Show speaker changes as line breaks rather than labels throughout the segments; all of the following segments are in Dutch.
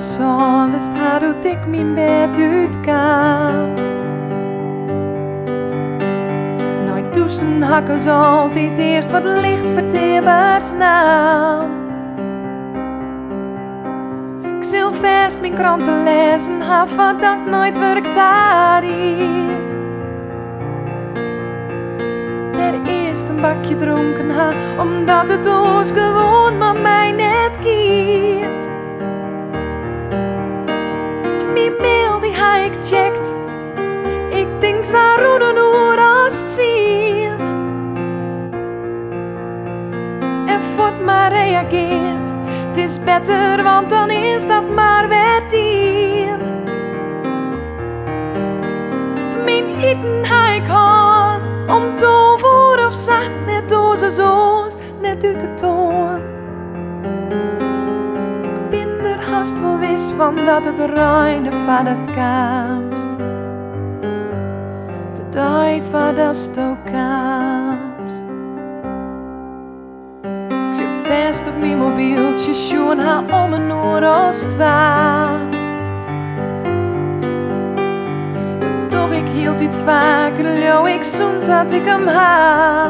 zon wist haar hoe ik mijn bed uitkwam. Nou, ik douchen hakken ze altijd eerst wat licht verteerbaars nam. Ik zal vast mijn kranten lezen, ha van dat nooit werkt daar niet. Eerst een bakje dronken ha, omdat de doos gewoon maar mij net kiet. Mijn mail die ha ik checkt, ik denk zo roeden uur als het zien. En voort maar reageert, het is beter, want dan is dat maar weer tien. Mijn eten ha ik aan, om tover of zacht, net doze zoos, net uit de toon. Ik ben er haast wel wist van dat het reine vadast kaamst. De dag vadast ook kaamst. Ik zit vast op mijn mobieltje, schoen haar om een uur als twa. Doch ik hield dit vaker, lo ik zoend dat ik hem ha.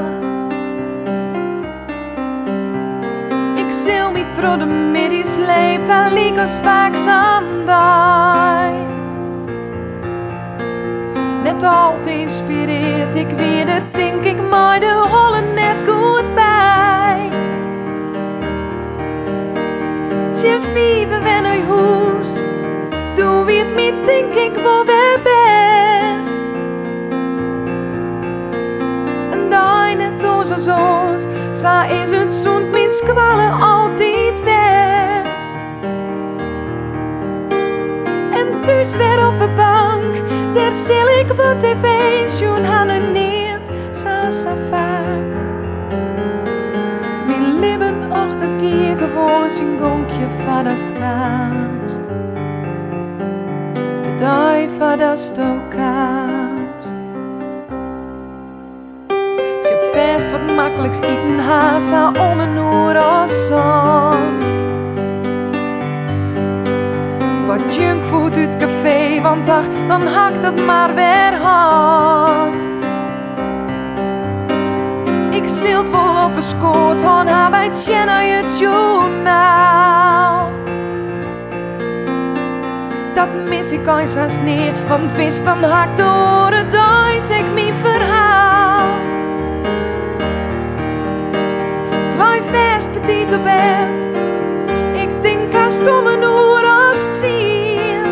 Ik zil me tro de midden sleept, daar liek als vaak zandai. Net altijd inspireert ik weer, dat denk ik mooi de hollen net goed bij. Tje vieven wen uit hoes, doe wie het niet, denk ik wel weer best. En daar net onze zoos, zo is het zoend mijn squallen altijd best. En thuis weer op de bank, daar zil ik wat tv schoen hangen niet, zo vaak. Mijn lippen ochtend kier gewoon zijn gonkje vadast kaamst. De dag vadast ook kaamst. Ik zie vast wat makkelijks eten haast om een uur als zon. Wat junkfood uit café, want ach, dan hakt het maar weer aan. Ik zilt wel op een skoot, han haar bij het het journaal. Dat mis ik eens haast neer, want wist dan hakt door het huis ik mijn verhaal. Blijf vast petit op bed, ik denk haast om een uur als het zien.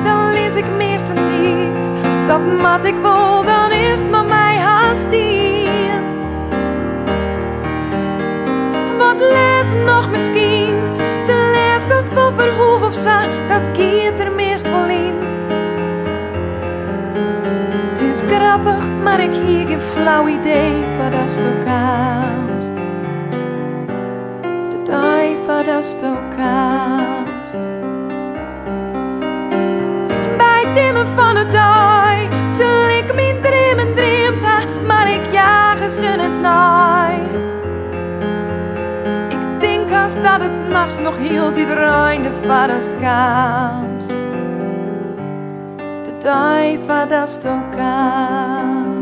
Dan lees ik meestal iets, dat mat ik wel dan eerst maar mij haast in. Wat lezen nog misschien, de laatste van Verhoef of zo, dat keert er meest wel in. Het is grappig, maar ik hier geen flauw idee van dat stokaamst. De dag van dat stokaamst. Bij het dimmen van het dag zul ik mijn dromen dreamt ha, maar ik jagen ze het naai. Ik denk als dat het nachts nog hield die reine vadast kaamst. De dag vadast ook kaamst.